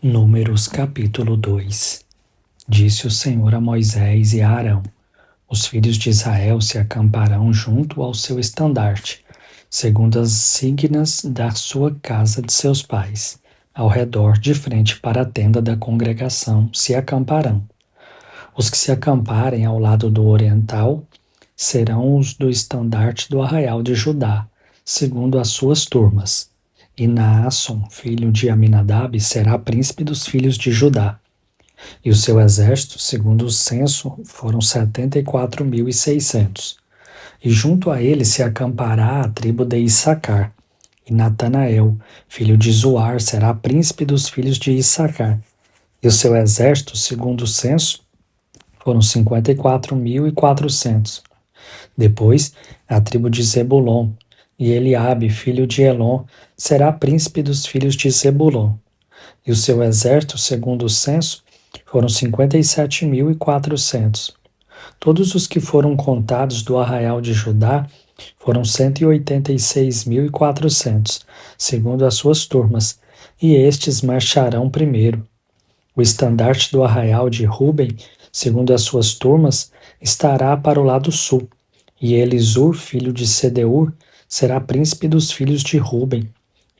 Números capítulo 2. Disse o Senhor a Moisés e a Arão: os filhos de Israel se acamparão junto ao seu estandarte, segundo as signas da sua casa de seus pais. Ao redor, de frente para a tenda da congregação, se acamparão. Os que se acamparem ao lado do oriental serão os do estandarte do arraial de Judá, segundo as suas turmas. E Naasson, filho de Aminadab, será príncipe dos filhos de Judá. E o seu exército, segundo o censo, foram 74.600. E junto a ele se acampará a tribo de Issacar. E Natanael, filho de Zuar, será príncipe dos filhos de Issacar. E o seu exército, segundo o censo, foram 54.400. Depois, a tribo de Zebulon, e Eliabe, filho de Elon, será príncipe dos filhos de Zebulon. E o seu exército, segundo o censo, foram 57.400. Todos os que foram contados do arraial de Judá foram 186.400, segundo as suas turmas, e estes marcharão primeiro. O estandarte do arraial de Ruben, segundo as suas turmas, estará para o lado sul, e Elisur, filho de Sedeur, será príncipe dos filhos de Ruben,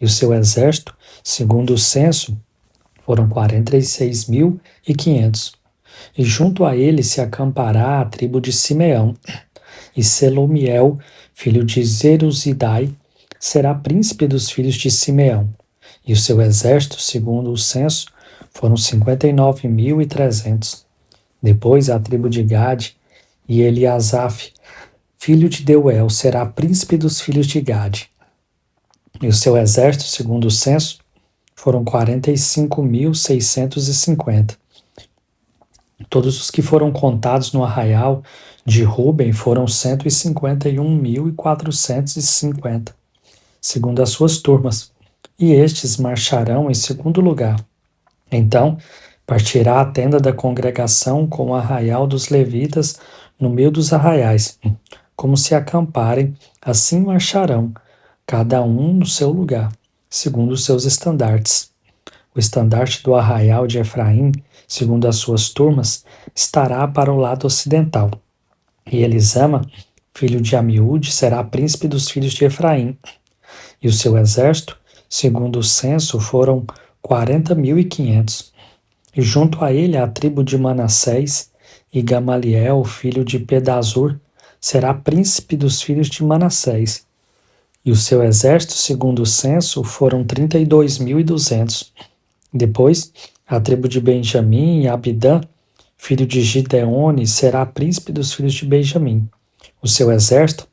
e o seu exército, segundo o censo, foram 46.500. E junto a ele se acampará a tribo de Simeão, e Selomiel, filho de Zeruzidai, será príncipe dos filhos de Simeão, e o seu exército, segundo o censo, foram 59.300. Depois a tribo de Gade, e Eliasaf, filho de Deuel, será príncipe dos filhos de Gade. E o seu exército, segundo o censo, foram 45.650. Todos os que foram contados no arraial de Ruben foram 151.450, segundo as suas turmas, e estes marcharão em segundo lugar. Então, partirá a tenda da congregação com o arraial dos levitas no meio dos arraiais. Como se acamparem, assim marcharão, cada um no seu lugar, segundo os seus estandartes. O estandarte do arraial de Efraim, segundo as suas turmas, estará para o lado ocidental. E Elisama, filho de Amiúde, será príncipe dos filhos de Efraim. E o seu exército, segundo o censo, foram 40.500. E junto a ele a tribo de Manassés, e Gamaliel, filho de Pedazur, será príncipe dos filhos de Manassés. E o seu exército, segundo o censo, foram 32.200. Depois, a tribo de Benjamim e Abidã, filho de Gideone, será príncipe dos filhos de Benjamim. O seu exército,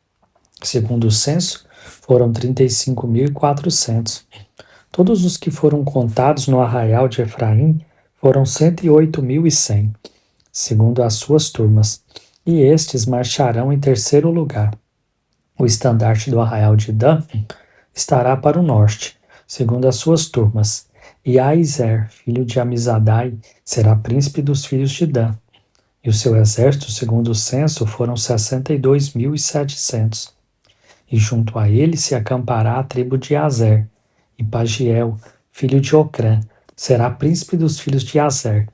segundo o censo, foram 35.400. Todos os que foram contados no arraial de Efraim foram 108.100, segundo as suas turmas, e estes marcharão em terceiro lugar. O estandarte do arraial de Dan estará para o norte, segundo as suas turmas, e Aizer, filho de Amizadai, será príncipe dos filhos de Dan. E o seu exército, segundo o censo, foram 62.700. E junto a ele se acampará a tribo de Azer, e Pagiel, filho de Ocrã, será príncipe dos filhos de Azer.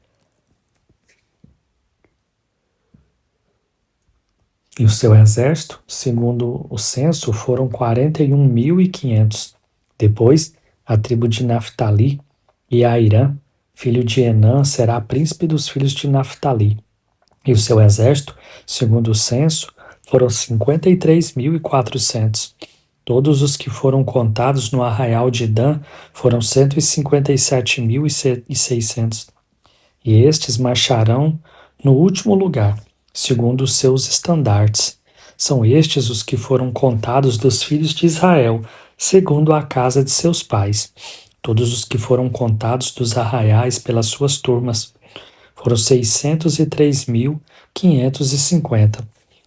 E o seu exército, segundo o censo, foram 41.500. Depois, a tribo de Naftali, e Airã, filho de Enã, será príncipe dos filhos de Naftali. E o seu exército, segundo o censo, foram 53.400. Todos os que foram contados no arraial de Dan foram 157.600. E estes marcharão no último lugar, segundo os seus estandartes. São estes os que foram contados dos filhos de Israel, segundo a casa de seus pais. Todos os que foram contados dos arraiais pelas suas turmas foram 603.550.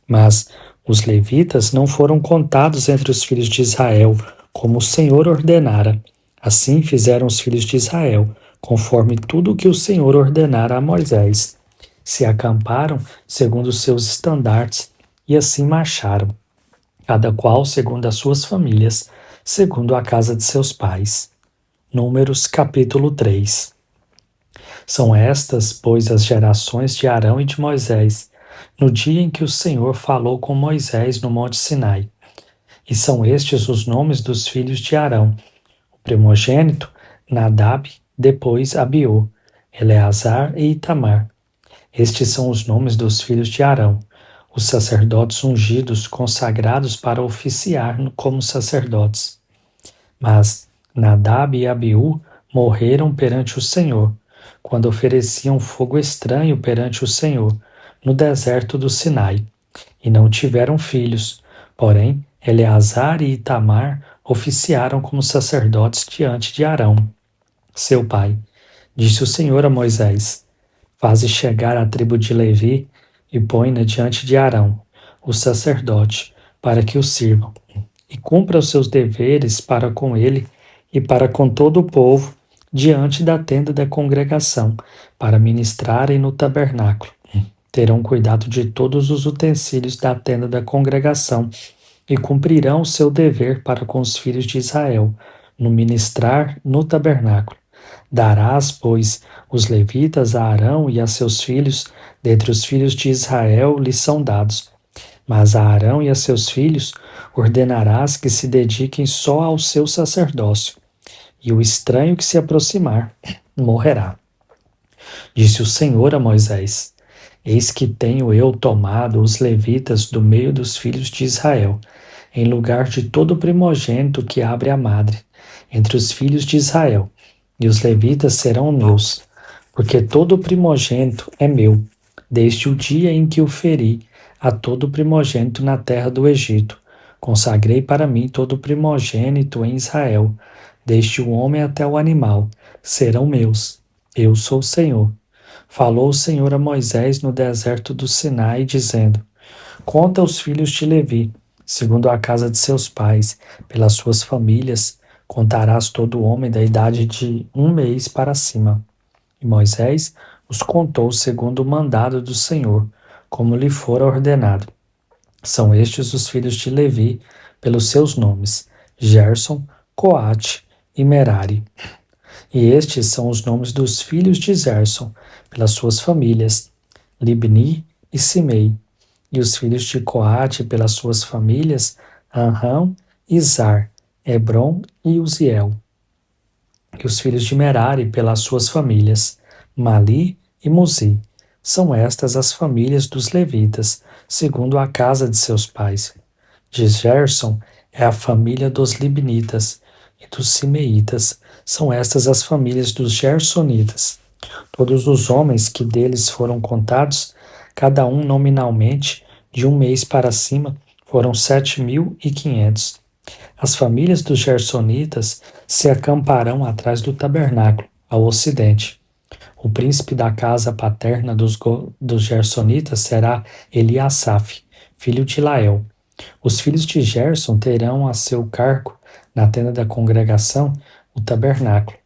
Mas os levitas não foram contados entre os filhos de Israel, como o Senhor ordenara. Assim fizeram os filhos de Israel, conforme tudo o que o Senhor ordenara a Moisés. Se acamparam segundo os seus estandartes, e assim marcharam, cada qual segundo as suas famílias, segundo a casa de seus pais. Números capítulo 3. São estas, pois, as gerações de Arão e de Moisés, no dia em que o Senhor falou com Moisés no monte Sinai. E são estes os nomes dos filhos de Arão: o primogênito, Nadab, depois Abiú, Eleazar e Itamar. Estes são os nomes dos filhos de Arão, os sacerdotes ungidos, consagrados para oficiar como sacerdotes. Mas Nadab e Abiú morreram perante o Senhor, quando ofereciam fogo estranho perante o Senhor, no deserto do Sinai, e não tiveram filhos. Porém, Eleazar e Itamar oficiaram como sacerdotes diante de Arão, seu pai. Disse o Senhor a Moisés: Faze chegar a tribo de Levi e põe-na diante de Arão, o sacerdote, para que o sirvam, e cumpra os seus deveres para com ele e para com todo o povo, diante da tenda da congregação, para ministrarem no tabernáculo. Terão cuidado de todos os utensílios da tenda da congregação e cumprirão o seu dever para com os filhos de Israel, no ministrar no tabernáculo. Darás, pois, os levitas a Arão e a seus filhos, dentre os filhos de Israel lhes são dados. Mas a Arão e a seus filhos ordenarás que se dediquem só ao seu sacerdócio, e o estranho que se aproximar morrerá. Disse o Senhor a Moisés: Eis que tenho eu tomado os levitas do meio dos filhos de Israel, em lugar de todo primogênito que abre a madre, entre os filhos de Israel, e os levitas serão meus, porque todo primogênito é meu, desde o dia em que o feri a todo primogênito na terra do Egito. Consagrei para mim todo primogênito em Israel, desde o homem até o animal, serão meus. Eu sou o Senhor. Falou o Senhor a Moisés no deserto do Sinai, dizendo: Conta os filhos de Levi, segundo a casa de seus pais, pelas suas famílias, contarás todo homem da idade de 1 mês para cima. E Moisés os contou segundo o mandado do Senhor, como lhe fora ordenado. São estes os filhos de Levi, pelos seus nomes: Gerson, Coate e Merari. E estes são os nomes dos filhos de Gerson, pelas suas famílias: Libni e Simei. E os filhos de Coate, pelas suas famílias: Anrão, Izar, Hebron e Uziel. E os filhos de Merari, pelas suas famílias: Mali e Muzi. São estas as famílias dos levitas, segundo a casa de seus pais. De Gerson é a família dos libnitas, e dos simeitas são estas as famílias dos gersonitas. Todos os homens que deles foram contados, cada um nominalmente, de 1 mês para cima, foram 7.500. As famílias dos gersonitas se acamparão atrás do tabernáculo, ao ocidente. O príncipe da casa paterna dos gersonitas será Eliasaf, filho de Lael. Os filhos de Gerson terão a seu cargo, na tenda da congregação, o tabernáculo,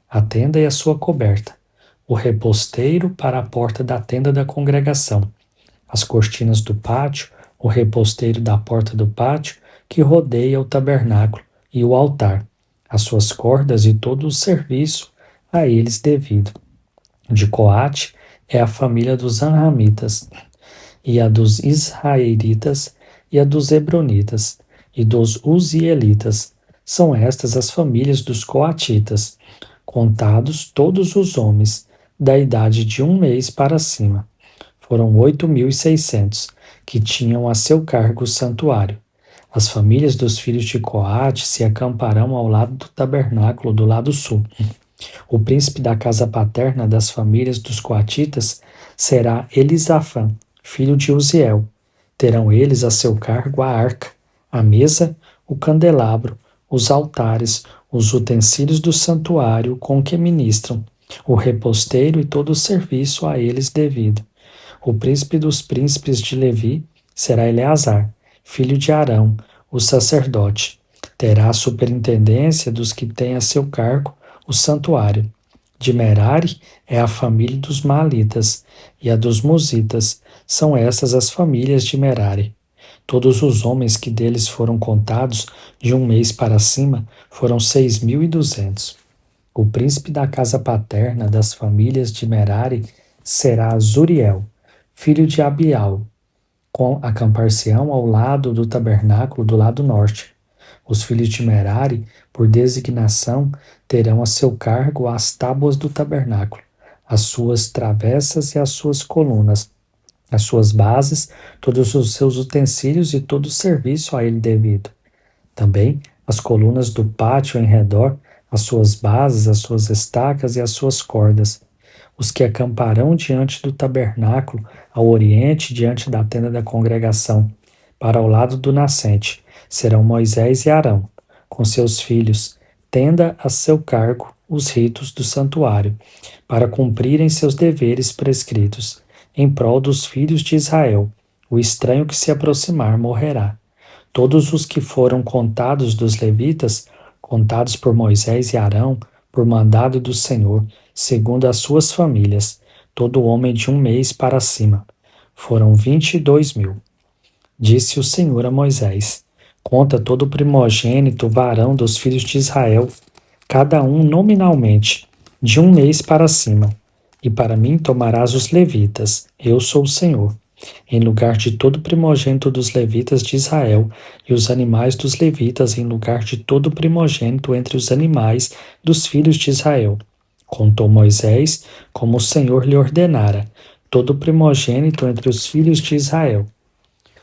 a tenda e a sua coberta, o reposteiro para a porta da tenda da congregação, as cortinas do pátio, o reposteiro da porta do pátio, que rodeia o tabernáculo, e o altar, as suas cordas e todo o serviço a eles devido. De Coate é a família dos Anramitas, e a dos Israelitas, e a dos Hebronitas, e dos Uzielitas. São estas as famílias dos Coatitas, contados todos os homens, da idade de 1 mês para cima. Foram 8.600, que tinham a seu cargo o santuário. As famílias dos filhos de Coate se acamparão ao lado do tabernáculo do lado sul. O príncipe da casa paterna das famílias dos coatitas será Elisafã, filho de Uziel. Terão eles a seu cargo a arca, a mesa, o candelabro, os altares, os utensílios do santuário com que ministram, o reposteiro e todo o serviço a eles devido. O príncipe dos príncipes de Levi será Eleazar, filho de Arão, o sacerdote. Terá a superintendência dos que têm a seu cargo o santuário. De Merari é a família dos Maalitas, e a dos Muzitas. São essas as famílias de Merari. Todos os homens que deles foram contados, de 1 mês para cima, foram 6.200. O príncipe da casa paterna das famílias de Merari será Zuriel, filho de Abial, com acampar-se-ão ao lado do tabernáculo do lado norte. Os filhos de Merari, por designação, terão a seu cargo as tábuas do tabernáculo, as suas travessas e as suas colunas, as suas bases, todos os seus utensílios e todo o serviço a ele devido. Também as colunas do pátio em redor, as suas bases, as suas estacas e as suas cordas. Os que acamparão diante do tabernáculo, ao oriente, diante da tenda da congregação, para o lado do nascente, serão Moisés e Arão, com seus filhos, tenda a seu cargo os ritos do santuário, para cumprirem seus deveres prescritos, em prol dos filhos de Israel. O estranho que se aproximar morrerá. Todos os que foram contados dos levitas, contados por Moisés e Arão, por mandado do Senhor, segundo as suas famílias, todo homem de 1 mês para cima, foram 22.000. Disse o Senhor a Moisés: conta todo o primogênito varão dos filhos de Israel, cada um nominalmente, de 1 mês para cima. E para mim tomarás os levitas, eu sou o Senhor, em lugar de todo primogênito dos levitas de Israel, e os animais dos levitas em lugar de todo primogênito entre os animais dos filhos de Israel. Contou Moisés, como o Senhor lhe ordenara, todo primogênito entre os filhos de Israel.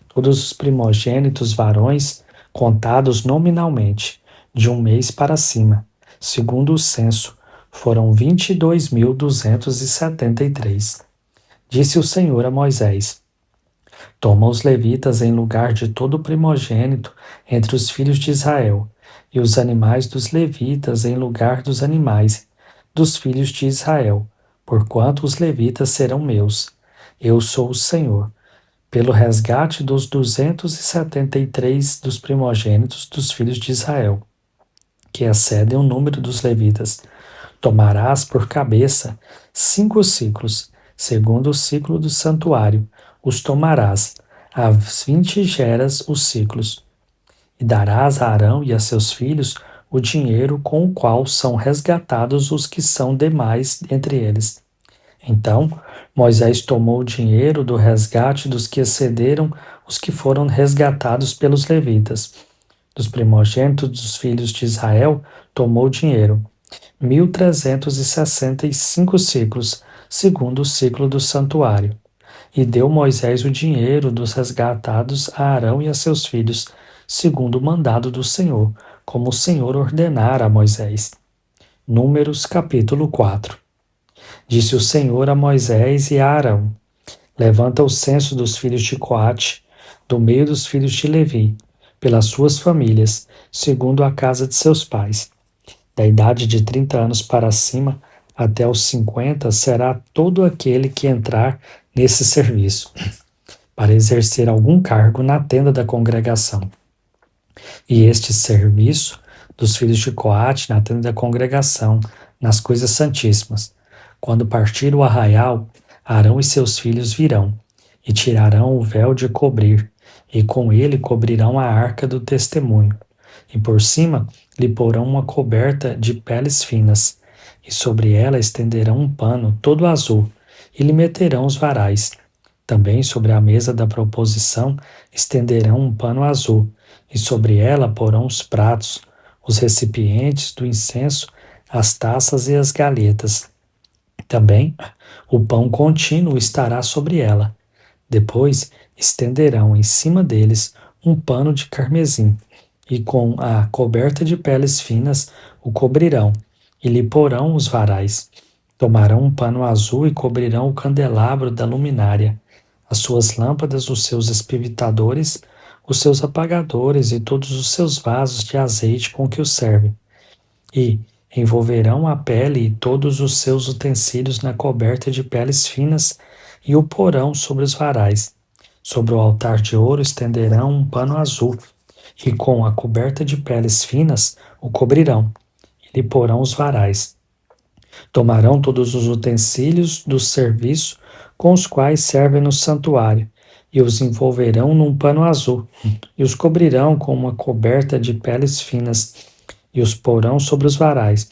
Todos os primogênitos varões, contados nominalmente, de 1 mês para cima, segundo o censo, foram 22.273. Disse o Senhor a Moisés: toma os levitas em lugar de todo primogênito entre os filhos de Israel, e os animais dos levitas em lugar dos animais dos filhos de Israel, porquanto os levitas serão meus. Eu sou o Senhor. Pelo resgate dos 273 dos primogênitos dos filhos de Israel, que excedem o número dos levitas, tomarás por cabeça 5 ciclos, segundo o ciclo do santuário, os tomarás, às 20 geras os ciclos. E darás a Arão e a seus filhos o dinheiro com o qual são resgatados os que são demais entre eles. Então Moisés tomou o dinheiro do resgate dos que excederam os que foram resgatados pelos levitas. Dos primogênitos dos filhos de Israel, tomou o dinheiro, 1.365 ciclos, segundo o ciclo do santuário. E deu Moisés o dinheiro dos resgatados a Arão e a seus filhos, segundo o mandado do Senhor, como o Senhor ordenara a Moisés. Números capítulo 4. Disse o Senhor a Moisés e a Arão: levanta o censo dos filhos de Coate, do meio dos filhos de Levi, pelas suas famílias, segundo a casa de seus pais. Da idade de 30 anos para cima, até os 50, será todo aquele que entrar nesse serviço, para exercer algum cargo na tenda da congregação. E este serviço dos filhos de Coate na tenda da congregação, nas coisas santíssimas. Quando partir o arraial, Arão e seus filhos virão, e tirarão o véu de cobrir, e com ele cobrirão a arca do testemunho. E por cima lhe porão uma coberta de peles finas, e sobre ela estenderão um pano todo azul, e lhe meterão os varais. Também sobre a mesa da proposição estenderão um pano azul, e sobre ela porão os pratos, os recipientes do incenso, as taças e as galetas. Também o pão contínuo estará sobre ela. Depois estenderão em cima deles um pano de carmesim, e com a coberta de peles finas o cobrirão, e lhe porão os varais. Tomarão um pano azul e cobrirão o candelabro da luminária, as suas lâmpadas, os seus espivitadores, os seus apagadores e todos os seus vasos de azeite com que o servem. E envolverão a pele e todos os seus utensílios na coberta de peles finas e o porão sobre os varais. Sobre o altar de ouro estenderão um pano azul, e com a coberta de peles finas o cobrirão, e lhe porão os varais. Tomarão todos os utensílios do serviço com os quais servem no santuário, e os envolverão num pano azul, e os cobrirão com uma coberta de peles finas, e os porão sobre os varais.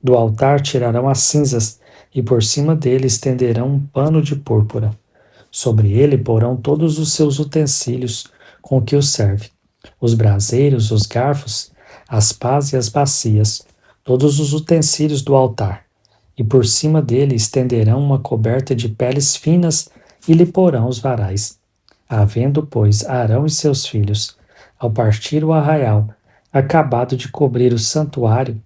Do altar tirarão as cinzas, e por cima dele estenderão um pano de púrpura. Sobre ele porão todos os seus utensílios com que o serve: os braseiros, os garfos, as pás e as bacias, todos os utensílios do altar. E por cima dele estenderão uma coberta de peles finas e lhe porão os varais. Havendo, pois, Arão e seus filhos, ao partir o arraial, acabado de cobrir o santuário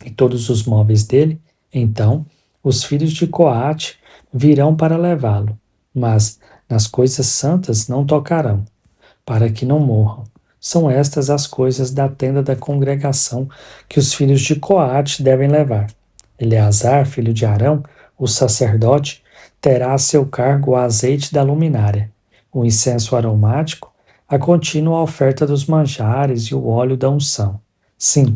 e todos os móveis dele, então os filhos de Coate virão para levá-lo, mas nas coisas santas não tocarão, para que não morram. São estas as coisas da tenda da congregação que os filhos de Coate devem levar. Eleazar, filho de Arão, o sacerdote, terá a seu cargo o azeite da luminária, o incenso aromático, a contínua oferta dos manjares e o óleo da unção. Sim,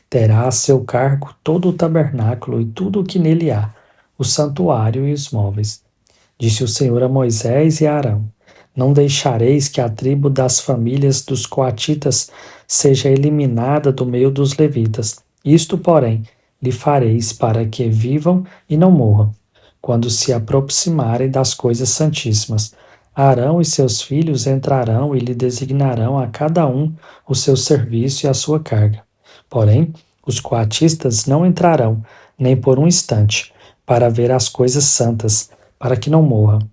terá a seu cargo todo o tabernáculo e tudo o que nele há, o santuário e os móveis. Disse o Senhor a Moisés e a Arão: Não deixareis que a tribo das famílias dos coatitas seja eliminada do meio dos levitas. Isto, porém, lhe fareis para que vivam e não morram, quando se aproximarem das coisas santíssimas. Arão e seus filhos entrarão e lhe designarão a cada um o seu serviço e a sua carga. Porém, os coatistas não entrarão, nem por um instante, para ver as coisas santas, para que não morram.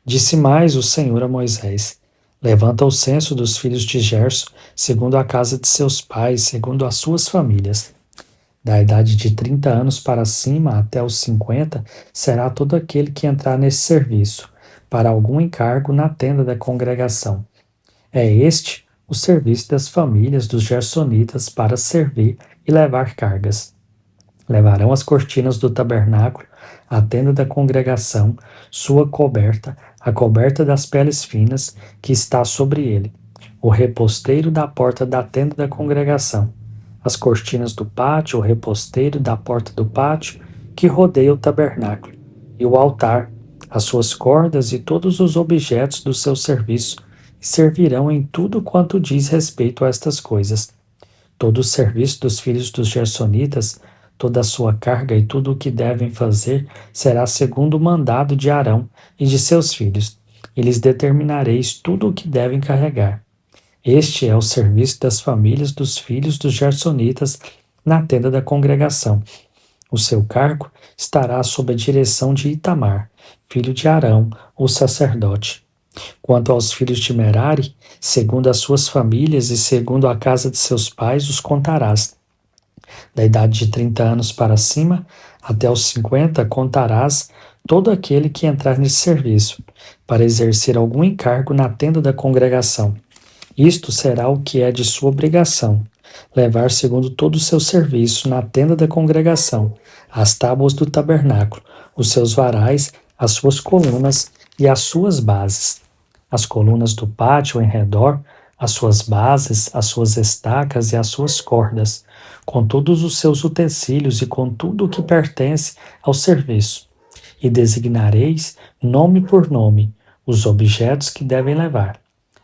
Disse mais o Senhor a Moisés: Levanta o censo dos filhos de Gerson, segundo a casa de seus pais, segundo as suas famílias. Da idade de 30 anos para cima até os 50, será todo aquele que entrar nesse serviço, para algum encargo na tenda da congregação. É este o serviço das famílias dos gersonitas para servir e levar cargas. Levarão as cortinas do tabernáculo, a tenda da congregação, sua coberta, a coberta das peles finas que está sobre ele, o reposteiro da porta da tenda da congregação, as cortinas do pátio, o reposteiro da porta do pátio que rodeia o tabernáculo, e o altar, as suas cordas e todos os objetos do seu serviço, e servirão em tudo quanto diz respeito a estas coisas. Todo o serviço dos filhos dos gersonitas, toda a sua carga e tudo o que devem fazer será segundo o mandado de Arão e de seus filhos, e lhes determinareis tudo o que devem carregar. Este é o serviço das famílias dos filhos dos gersonitas na tenda da congregação. O seu cargo estará sob a direção de Itamar, filho de Arão, o sacerdote. Quanto aos filhos de Merari, segundo as suas famílias e segundo a casa de seus pais, os contarás. Da idade de 30 anos para cima, até os 50, contarás todo aquele que entrar nesse serviço, para exercer algum encargo na tenda da congregação. Isto será o que é de sua obrigação, levar segundo todo o seu serviço na tenda da congregação, as tábuas do tabernáculo, os seus varais, as suas colunas e as suas bases, as colunas do pátio em redor, as suas bases, as suas estacas e as suas cordas, com todos os seus utensílios e com tudo o que pertence ao serviço. E designareis, nome por nome, os objetos que devem levar.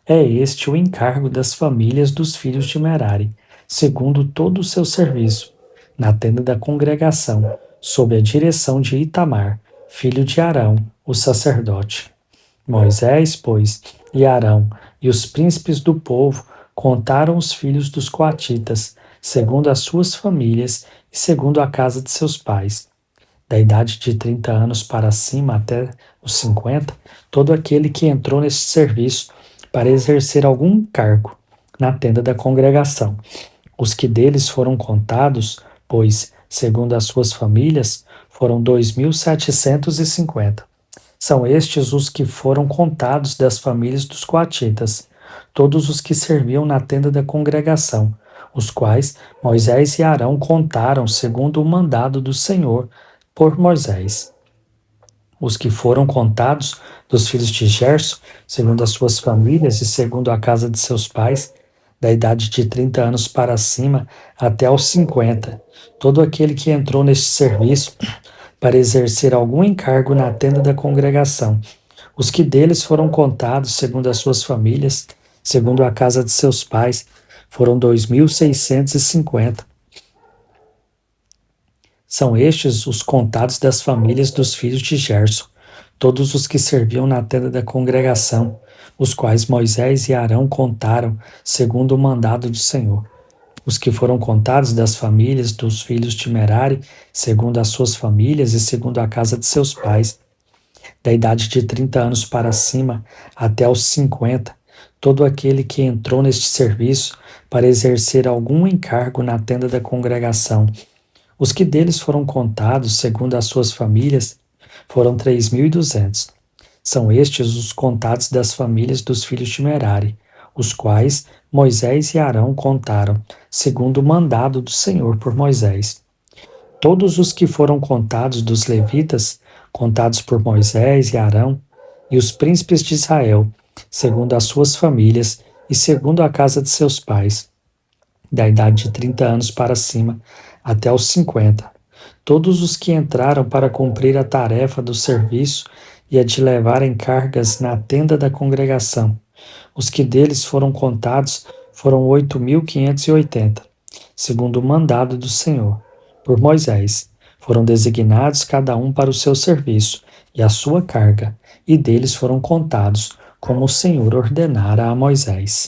É este o encargo das famílias dos filhos de Merari, segundo todo o seu serviço, na tenda da congregação, sob a direção de Itamar, filho de Arão, o sacerdote. Moisés, pois, e Arão, e os príncipes do povo contaram os filhos dos coatitas, segundo as suas famílias e segundo a casa de seus pais. Da idade de 30 anos para cima até os 50, todo aquele que entrou nesse serviço para exercer algum cargo na tenda da congregação. Os que deles foram contados, pois, segundo as suas famílias, foram 2.750. São estes os que foram contados das famílias dos coatitas, todos os que serviam na tenda da congregação, os quais Moisés e Arão contaram segundo o mandado do Senhor por Moisés. Os que foram contados dos filhos de Gerson, segundo as suas famílias e segundo a casa de seus pais, da idade de 30 anos para cima até aos 50, todo aquele que entrou neste serviço para exercer algum encargo na tenda da congregação. Os que deles foram contados segundo as suas famílias, segundo a casa de seus pais, foram 2.650. São estes os contados das famílias dos filhos de Gerson, todos os que serviam na tenda da congregação, os quais Moisés e Arão contaram, segundo o mandado do Senhor. Os que foram contados das famílias dos filhos de Merari, segundo as suas famílias e segundo a casa de seus pais, da idade de 30 anos para cima até os 50, todo aquele que entrou neste serviço para exercer algum encargo na tenda da congregação. Os que deles foram contados, segundo as suas famílias, foram 3.200. São estes os contados das famílias dos filhos de Merari, os quais Moisés e Arão contaram, segundo o mandado do Senhor por Moisés. Todos os que foram contados dos levitas, contados por Moisés e Arão, e os príncipes de Israel, segundo as suas famílias e segundo a casa de seus pais, da idade de 30 anos para cima até os 50, todos os que entraram para cumprir a tarefa do serviço e a de levarem cargas na tenda da congregação. Os que deles foram contados foram 8.580, segundo o mandado do Senhor, por Moisés. Foram designados cada um para o seu serviço e a sua carga, e deles foram contados, como o Senhor ordenara a Moisés.